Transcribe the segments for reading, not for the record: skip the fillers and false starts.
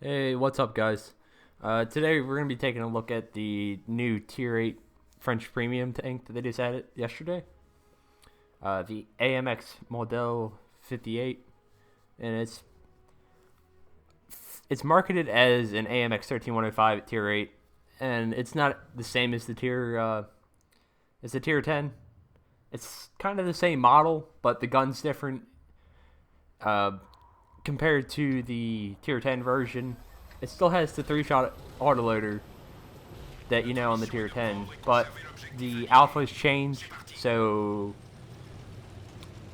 Hey, what's up, guys? Today we're going to be taking a look at the new Tier 8 French Premium tank that they just added yesterday. The AMX Modele 58, and it's marketed as an AMX 13105 at Tier 8, and it's not the same as the Tier 10. It's kind of the same model, but the gun's different. Compared to the Tier 10 version, it still has the 3-shot autoloader that you know on the Tier 10, but the alpha's changed, so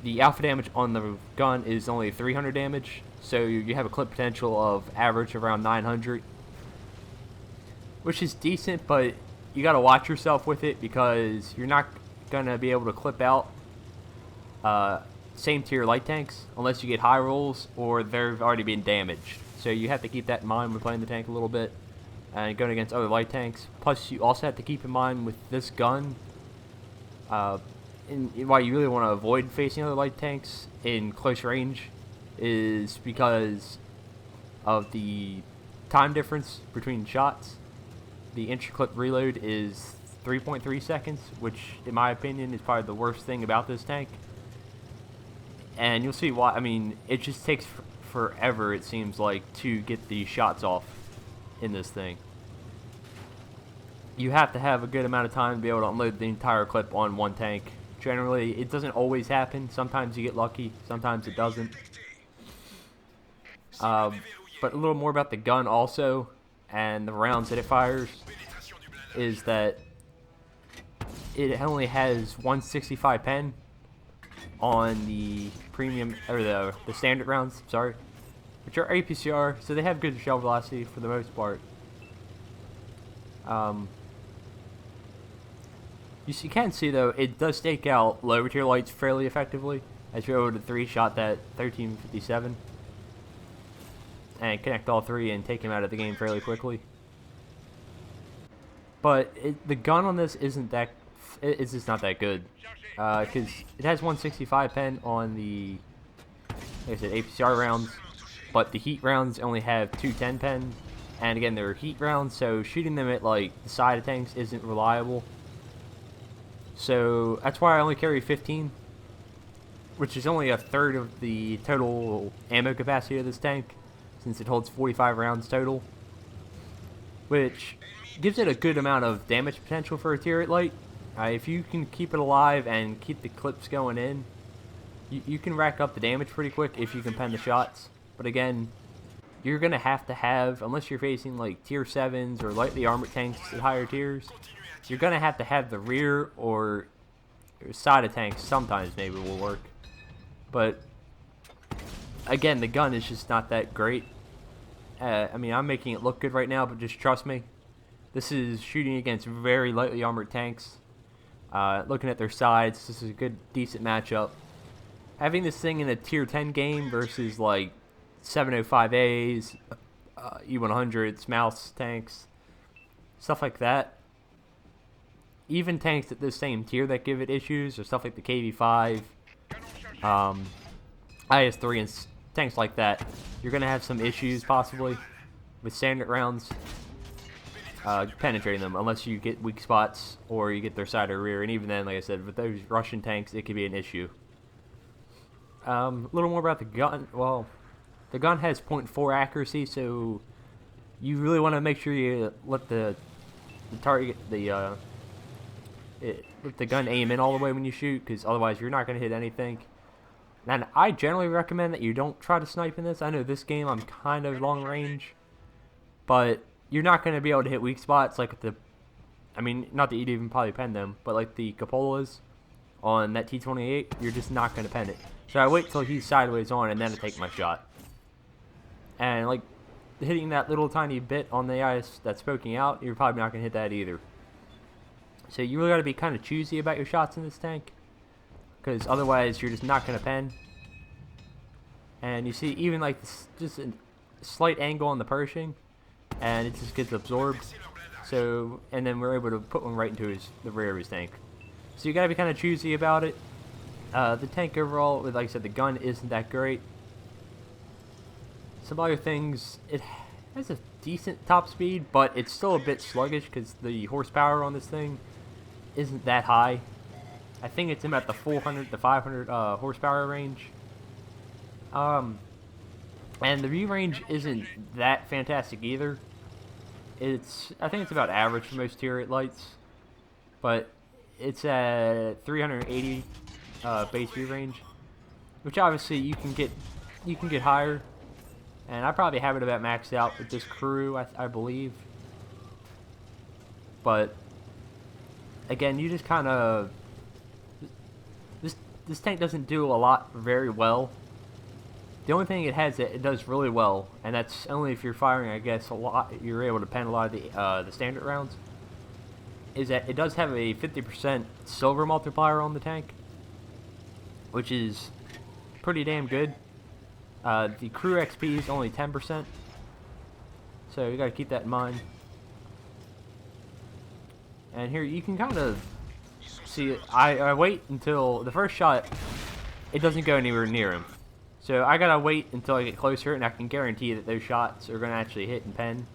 the alpha damage on the gun is only 300 damage, so you have a clip potential of average around 900, which is decent, but you gotta watch yourself with it because you're not gonna be able to clip out same tier light tanks unless you get high rolls or they've already been damaged. So you have to keep that in mind when playing the tank a little bit and going against other light tanks. Plus you also have to keep in mind with this gun why you really want to avoid facing other light tanks in close range is because of the time difference between shots. The intra-clip reload is 3.3 seconds, which in my opinion is probably the worst thing about this tank. And you'll see why. I mean, it just takes forever, it seems like, to get the shots off in this thing. You have to have a good amount of time to be able to unload the entire clip on one tank. Generally, it doesn't always happen. Sometimes you get lucky, sometimes it doesn't. But a little more about the gun also, and the rounds that it fires, is that it only has 165 pen on the premium, or the standard rounds, sorry, which are APCR, so they have good shell velocity for the most part. You can see though, it does stake out lower tier lights fairly effectively, as you're able to 3-shot that 1357 and connect all three and take him out of the game fairly quickly. But the gun on this isn't that, it's just not that good. Because it has 165 pen on the, like I said, APCR rounds, but the heat rounds only have 210 pen, and again, they're heat rounds, so shooting them at like the side of tanks isn't reliable. So that's why I only carry 15, which is only a third of the total ammo capacity of this tank, since it holds 45 rounds total, which gives it a good amount of damage potential for a tier 8 light. If you can keep it alive and keep the clips going in, you can rack up the damage pretty quick if you can pen the shots. But again, you're going to have, unless you're facing like tier 7s or lightly armored tanks at higher tiers, you're going to have the rear or side of tanks sometimes maybe will work. But again, the gun is just not that great. I mean, I'm making it look good right now, but just trust me. This is shooting against very lightly armored tanks. Looking at their sides, this is a good, decent matchup. Having this thing in a tier 10 game versus like 705As, E100s, mouse tanks, stuff like that. Even tanks at the same tier that give it issues, or stuff like the KV5, IS3, and tanks like that, you're going to have some issues possibly with standard rounds. Penetrating them unless you get weak spots or you get their side or rear, and even then, like I said, with those Russian tanks it could be an issue. A little more about the gun. Well, the gun has 0.4 accuracy, so you really want to make sure you let the target let the gun aim in all the way when you shoot, because otherwise you're not going to hit anything. And I generally recommend that you don't try to snipe in this. I know this game I'm kind of long range, but you're not going to be able to hit weak spots like the, I mean, not that you'd even probably pen them, but like the Cupolas on that T28, you're just not going to pen it. So I wait till he's sideways on and then I take my shot. And like hitting that little tiny bit on the ice that's poking out, you're probably not going to hit that either. So you really got to be kind of choosy about your shots in this tank, because otherwise you're just not going to pen. And you see even like this, just a slight angle on the Pershing, and it just gets absorbed. So, and then we're able to put one right into the rear of his tank. So you gotta be kind of choosy about it. The tank overall, like I said, the gun isn't that great. Some other things, it has a decent top speed, but it's still a bit sluggish because the horsepower on this thing isn't that high. I think it's in about the 400 to 500 horsepower range. And the view range isn't that fantastic either. I think it's about average for most tier 8 lights, but it's at 380 base view range, which obviously you can get higher, and I probably have it about maxed out with this crew, I believe. But again, you just kind of this tank doesn't do a lot very well. The only thing it has that it does really well, and that's only if you're firing, I guess, a lot. You're able to pen a lot of the standard rounds. Is that it does have a 50% silver multiplier on the tank, which is pretty damn good. The crew XP is only 10%, so you gotta keep that in mind. And here you can kind of see it. I wait until the first shot, it doesn't go anywhere near him. So I gotta wait until I get closer, and I can guarantee that those shots are gonna actually hit and pen.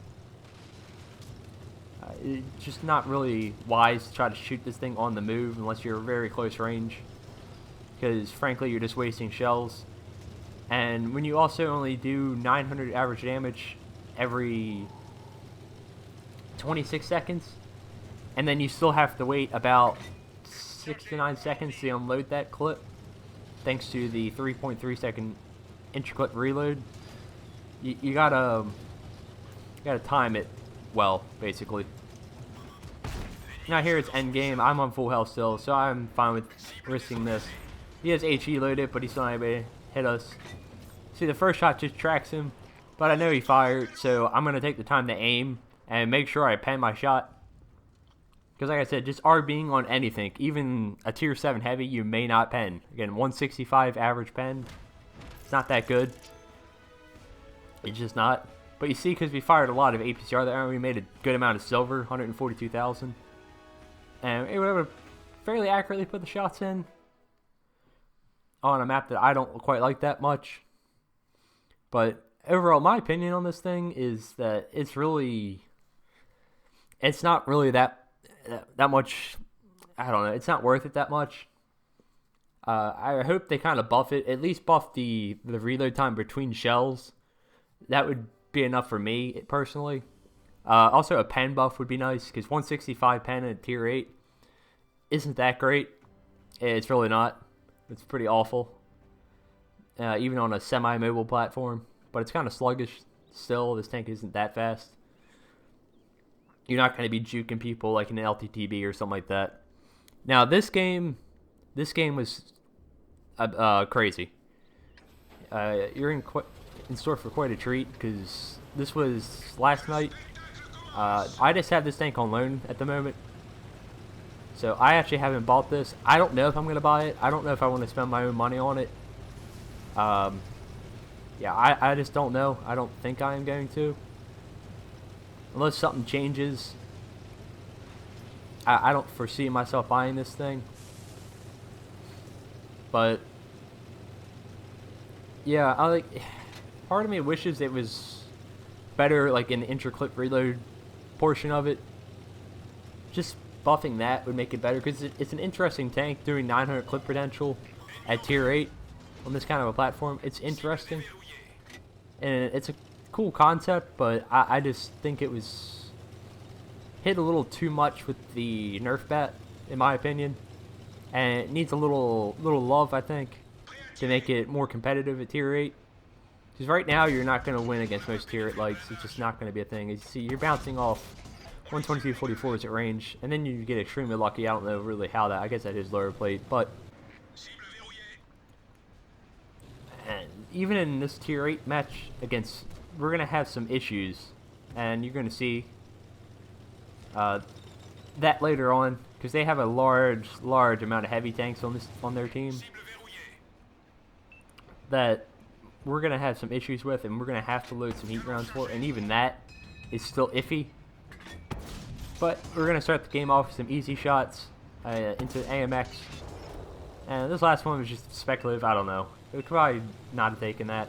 It's just not really wise to try to shoot this thing on the move unless you're very close range, because frankly you're just wasting shells. And when you also only do 900 average damage every 26 seconds, and then you still have to wait about 6 to 9 seconds to unload that clip, thanks to the 3.3 second intra-clip reload, you gotta time it well, basically. Now here it's end game. I'm on full health still, so I'm fine with risking this. He has HE loaded, but he's still not able to hit us. See, the first shot just tracks him, but I know he fired, so I'm gonna take the time to aim and make sure I pen my shot. Because like I said, just RBing on anything, even a tier 7 heavy, you may not pen. Again, 165 average pen. It's not that good. It's just not. But you see, because we fired a lot of APCR there, we made a good amount of silver, 142,000. And we were able to fairly accurately put the shots in on a map that I don't quite like that much. But overall, my opinion on this thing is that it's not really that much. I don't know, it's not worth it that much. I hope they kind of buff it, at least buff the reload time between shells. That would be enough for me personally. Also a pen buff would be nice, because 165 pen at tier 8 isn't that great. It's really not. It's pretty awful, even on a semi-mobile platform, but it's kind of sluggish still. This tank isn't that fast. You're not going to be juking people like in an LTTB or something like that. Now this game was crazy. You're in store for quite a treat, because this was last night. I just have this tank on loan at the moment, so I actually haven't bought this. I don't know if I'm going to buy it. I don't know if I want to spend my own money on it. Yeah, I just don't know. I don't think I am going to. Unless something changes, I don't foresee myself buying this thing. But yeah, part of me wishes it was better, like in the intra-clip reload portion of it. Just buffing that would make it better, because it's an interesting tank doing 900 clip potential at tier 8 on this kind of a platform. It's interesting, and it's a cool concept, but I just think it was hit a little too much with the nerf bat, in my opinion, and it needs a little love, I think, to make it more competitive at tier 8. Because right now you're not going to win against most tier 8 lights. It's just not going to be a thing. As you see, you're bouncing off 122-44s at range, and then you get extremely lucky. I don't know really how that. I guess that is lower plate, but and even in this tier 8 match against, we're going to have some issues, and you're going to see that later on, because they have a large amount of heavy tanks on their team that we're going to have some issues with, and we're going to have to load some heat rounds for, and even that is still iffy. But we're going to start the game off with some easy shots into AMX. And this last one was just speculative. I don't know. It would probably not have taken that.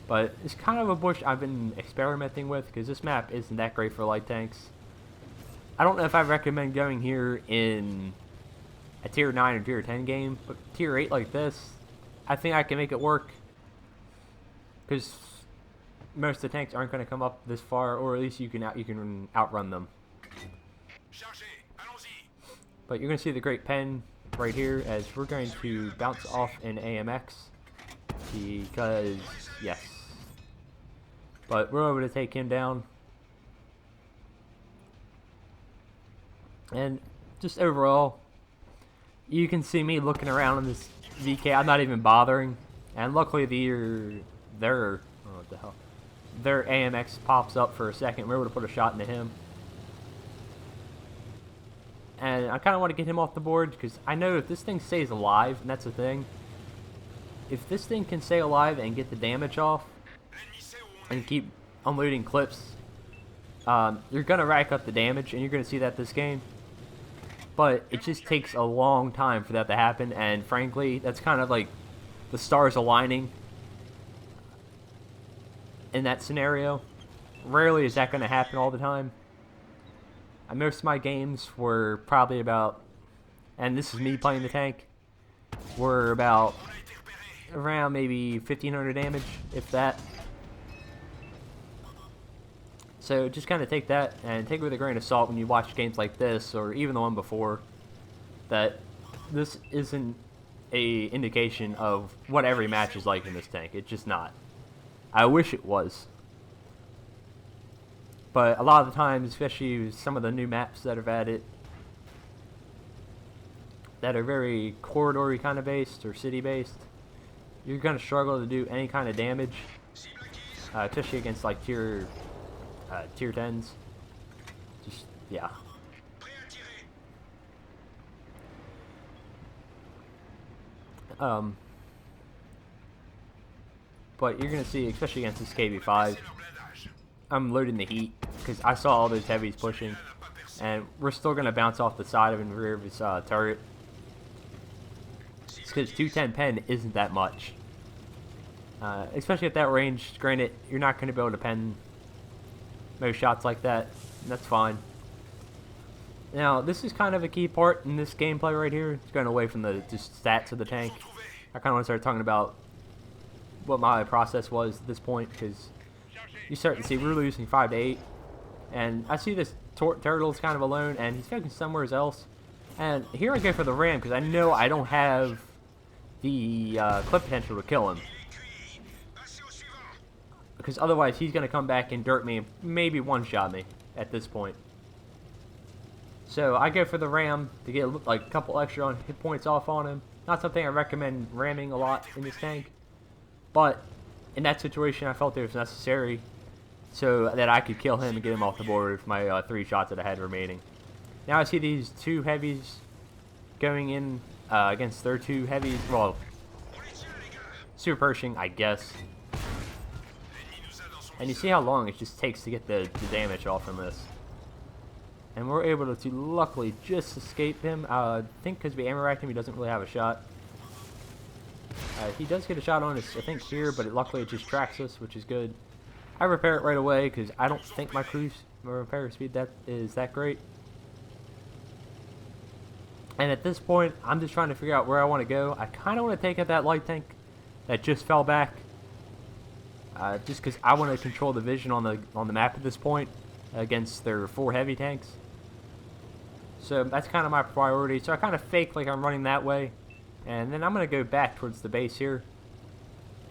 But it's kind of a bush I've been experimenting with because this map isn't that great for light tanks. I don't know if I recommend going here in a tier 9 or tier 10 game, but tier 8 like this, I think I can make it work. Because most of the tanks aren't going to come up this far, or at least you can outrun them. But you're going to see the great pen right here as we're going to bounce off in AMX because yes. But we're able to take him down. And just overall, you can see me looking around in this VK. I'm not even bothering. And luckily their AMX pops up for a second. We're able to put a shot into him. And I kind of want to get him off the board because I know if this thing stays alive, and that's the thing. If this thing can stay alive and get the damage off and keep unloading clips, you're going to rack up the damage, and you're going to see that this game. But it just takes a long time for that to happen, and frankly, that's kind of like the stars aligning in that scenario. Rarely is that going to happen all the time. Most of my games were probably about, and this is me playing the tank, were about around maybe 1500 damage, if that. So just kind of take that and take it with a grain of salt when you watch games like this, or even the one before, that this isn't a indication of what every match is like in this tank. It's just not. I wish it was. But a lot of the times, especially with some of the new maps that have added, that are very corridory kind of based or city based, you're going to struggle to do any kind of damage, especially against like tier 10s. Just, yeah. But you're going to see, especially against this KB5, I'm loading the heat because I saw all those heavies pushing, and we're still going to bounce off the side of and rear of his turret. It's because 210 pen isn't that much. Especially at that range. Granted, you're not going to be able to pen most shots like that, and that's fine. Now, this is kind of a key part in this gameplay right here. It's going away from the just stats of the tank. I kind of want to start talking about what my process was at this point, because you start to see we're losing 5 to 8, and I see this turtle's kind of alone, and he's focusing somewhere else. And here I go for the ram because I know I don't have the clip potential to kill him, because otherwise he's going to come back and dirt me and maybe one-shot me at this point. So I go for the ram to get like a couple extra hit points off on him. Not something I recommend ramming a lot in this tank, but in that situation I felt it was necessary so that I could kill him and get him off the board with my 3 shots that I had remaining. Now I see these 2 heavies going in against their 2 heavies. Well, super Pershing, I guess. And you see how long it just takes to get the damage off from this. And we're able to luckily just escape him. I think because we ammo racked him, he doesn't really have a shot. He does get a shot on us, I think, here, but luckily it just tracks us, which is good. I repair it right away because I don't think my repair speed is that great. And at this point, I'm just trying to figure out where I want to go. I kind of want to take out that light tank that just fell back, just because I want to control the vision on the map at this point against their 4 heavy tanks. So that's kind of my priority. So I kind of fake like I'm running that way, and then I'm going to go back towards the base here.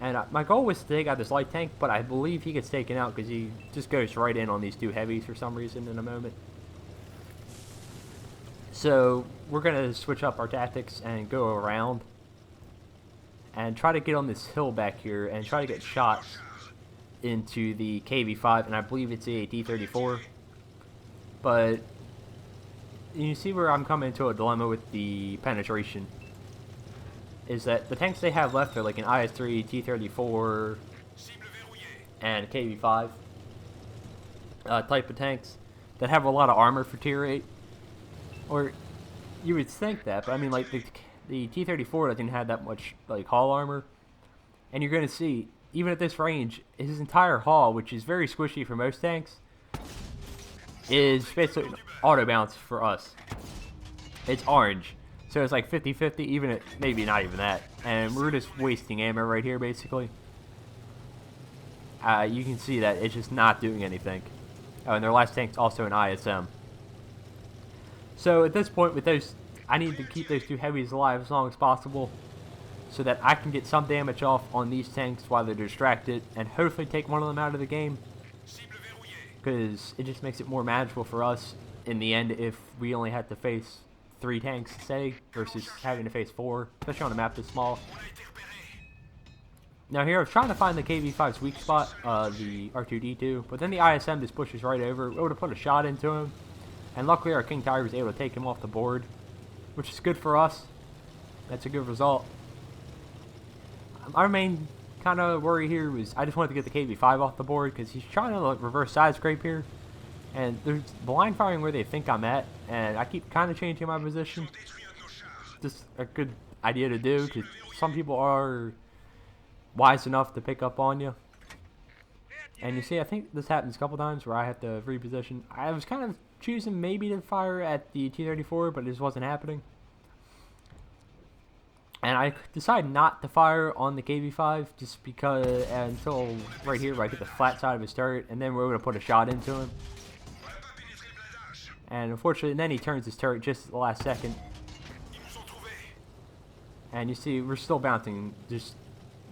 And my goal was to take out this light tank, but I believe he gets taken out because he just goes right in on these 2 heavies for some reason in a moment. So we're going to switch up our tactics and go around and try to get on this hill back here and try to get shots into the KV5, and I believe it's a D34. But you see where I'm coming into a dilemma with the penetration. Is that the tanks they have left are like an IS-3, T-34, and KV-5. type of tanks that have a lot of armor for tier 8. Or you would think that, but I mean, like the T-34 doesn't have that much like hull armor, and you're going to see even at this range, his entire hull, which is very squishy for most tanks, is basically an auto bounce for us. It's orange, so it's like 50-50, even at maybe not even that, and we're just wasting ammo right here basically. You can see that it's just not doing anything. Oh, and their last tank's also an ISM. So at this point with those, I need to keep those two heavies alive as long as possible so that I can get some damage off on these tanks while they're distracted and hopefully take one of them out of the game, because it just makes it more manageable for us in the end if we only have to face 3 tanks, say, versus having to face 4, especially on a map this small. Now here I was trying to find the KV-5's weak spot, the R2-D2, but then the ISM just pushes right over. We were able to put a shot into him, and luckily our King Tiger was able to take him off the board, which is good for us. That's a good result. Our main kind of worry here was I just wanted to get the KV-5 off the board because he's trying to like, reverse side scrape here, and there's blind firing where they think I'm at, and I keep kind of changing my position. Just a good idea to do because some people are wise enough to pick up on you. And you see, I think this happens a couple times where I have to reposition. I was kind of choosing maybe to fire at the T-34, but it just wasn't happening. And I decided not to fire on the KV-5 just because until right here where I get the flat side of his turret, and then we're able to put a shot into him. And unfortunately, then he turns his turret just at the last second. And you see, we're still bouncing just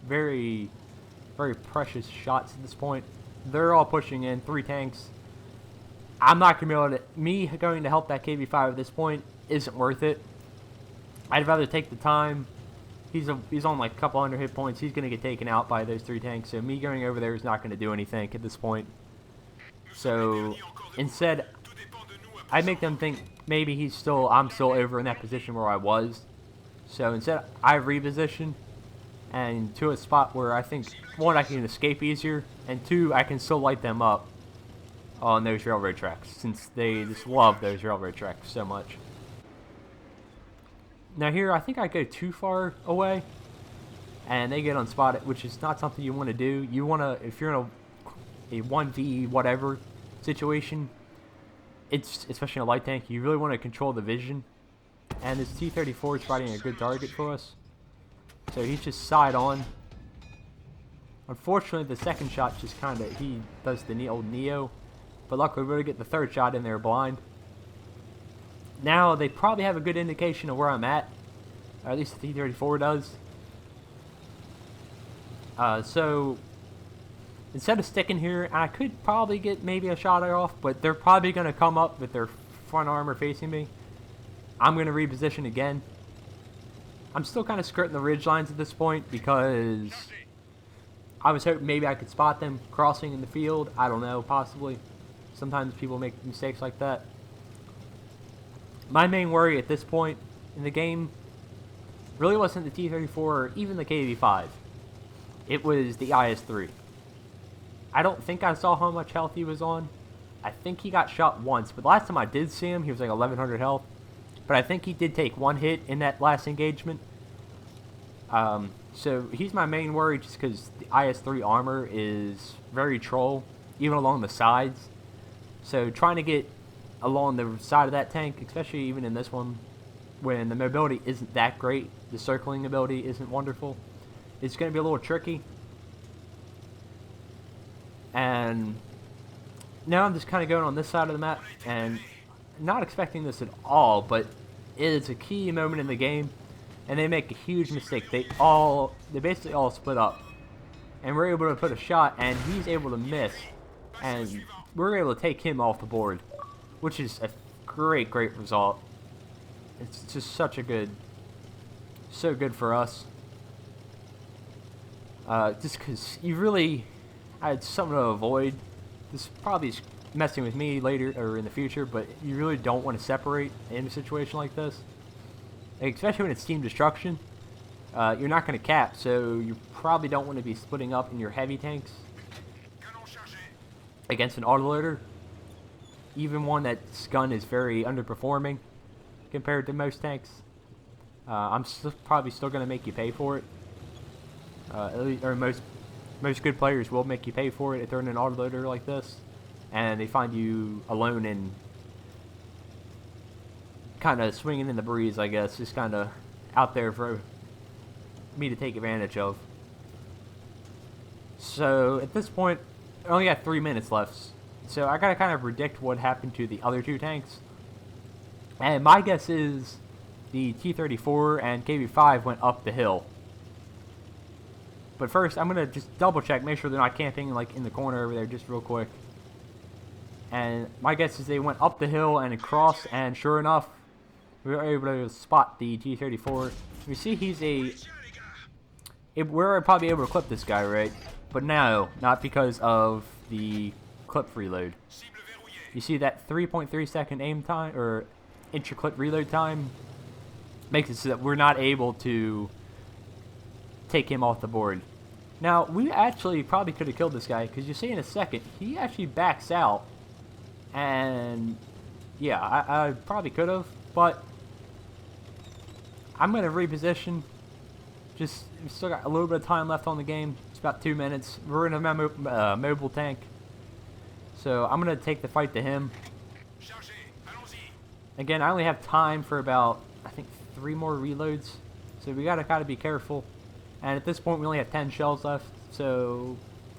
very, very precious shots at this point. They're all pushing in 3 tanks. I'm not going to be able to... Me going to help that KV-5 at this point isn't worth it. I'd rather take the time. He's on like a couple hundred hit points. He's going to get taken out by those 3 tanks. So me going over there is not going to do anything at this point. So instead, I make them think maybe I'm still over in that position where I was. So instead, I reposition and to a spot where I think, 1, I can escape easier, and 2, I can still light them up on those railroad tracks, since they just love those railroad tracks so much. Now here, I think I go too far away, and they get unspotted, which is not something you want to do. You want to, if you're in a 1v whatever situation, especially in a light tank, you really want to control the vision. And this T-34 is fighting a good target for us. So he's just side on. Unfortunately, the second shot just kind of, he does the old Neo. But luckily, we're going to get the third shot in there blind. Now, they probably have a good indication of where I'm at. Or at least the T-34 does. So, instead of sticking here, I could probably get maybe a shot off. But they're probably going to come up with their front armor facing me. I'm going to reposition again. I'm still kind of skirting the ridge lines at this point because I was hoping maybe I could spot them crossing in the field. I don't know, possibly. Sometimes people make mistakes like that. My main worry at this point in the game really wasn't the T-34 or even the KV-5. It was the IS-3. I don't think I saw how much health he was on. I think he got shot once, but last time I did see him, he was like 1100 health. But I think he did take 1 hit in that last engagement. So he's my main worry just because the IS-3 armor is very troll, even along the sides. So trying to get along the side of that tank, especially even in this one, when the mobility isn't that great, the circling ability isn't wonderful, it's going to be a little tricky. And now I'm just kind of going on this side of the map, and not expecting this at all, but it is a key moment in the game, and they make a huge mistake. They basically all split up, and we're able to put a shot, and he's able to miss, and we're able to take him off the board, which is a great result. It's just so good for us. Just because you really had something to avoid. This probably is messing with me later or in the future, but you really don't want to separate in a situation like this, especially when it's team destruction. You're not going to cap, so you probably don't want to be splitting up in your heavy tanks against an autoloader. even one that's gun is very underperforming compared to most tanks. I'm probably still going to make you pay for it. At least, or most good players will make you pay for it if they're in an autoloader like this, and they find you alone and kind of swinging in the breeze, I guess, just kind of out there for me to take advantage of. So at this point, I only got 3 minutes left, so I gotta kind of predict what happened to the other two tanks. And my guess is the T-34 and KV-5 went up the hill. But first, I'm gonna just double check, make sure they're not camping like in the corner over there, just real quick. And my guess is they went up the hill and across, and sure enough, we were able to spot the T-34. You see, he's we're probably able to clip this guy, right? But no, not because of the clip reload. You see that 3.3 second aim time, or intra-clip reload time, makes it so that we're not able to take him off the board. Now, we actually probably could have killed this guy, because you see in a second, he actually backs out. And yeah, I probably could have, but I'm going to reposition. We still got a little bit of time left on the game. It's about 2 minutes. We're in a mobile tank. So I'm going to take the fight to him. Again, I only have time for about, I think, 3 more reloads. So we got to kind of be careful. And at this point, we only have 10 shells left. So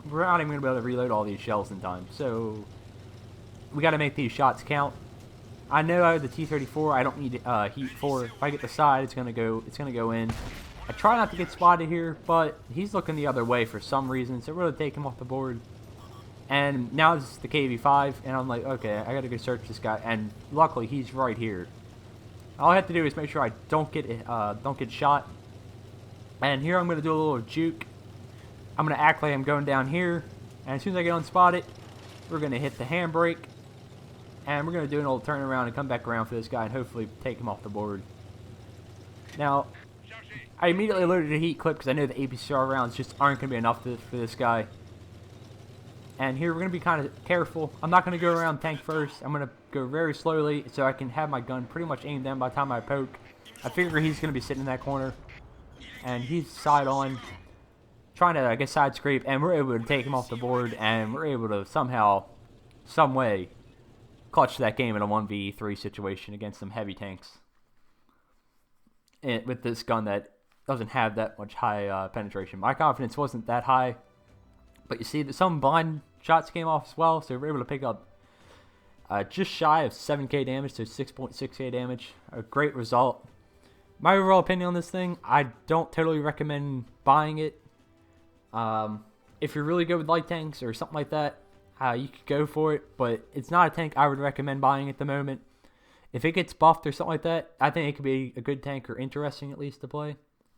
we're not even going to be able to reload all these shells in time. So we got to make these shots count. I know out of the T-34, I don't need heat for. If I get the side, it's gonna go in. I try not to get spotted here, but he's looking the other way for some reason, so we're gonna take him off the board. And now this is the KV-5, and I'm like, okay, I gotta go search this guy, and luckily he's right here. All I have to do is make sure I don't get shot. And here I'm gonna do a little juke. I'm gonna act like I'm going down here, and as soon as I get unspotted, we're gonna hit the handbrake. And we're going to do an old turnaround and come back around for this guy and hopefully take him off the board. Now, I immediately loaded a heat clip because I know the APCR rounds just aren't going to be enough for this guy. And here we're going to be kind of careful. I'm not going to go around tank first. I'm going to go very slowly so I can have my gun pretty much aimed down by the time I poke. I figure he's going to be sitting in that corner. And he's side on, trying to, I guess, side scrape. And we're able to take him off the board. And we're able to somehow, some way, clutch that game in a 1v3 situation against some heavy tanks. And with this gun that doesn't have that much high penetration. My confidence wasn't that high. But you see that some blind shots came off as well. So we were able to pick up just shy of 7k damage to 6.6k damage. A great result. My overall opinion on this thing, I don't totally recommend buying it. If you're really good with light tanks or something like that, you could go for it, but it's not a tank I would recommend buying at the moment. If it gets buffed or something like that, I think it could be a good tank, or interesting at least to play.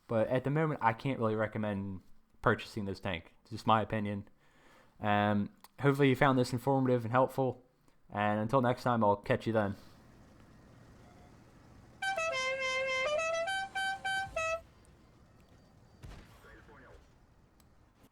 But at the moment, I can't really recommend purchasing this tank. It's just my opinion. Hopefully you found this informative and helpful. And until next time, I'll catch you then.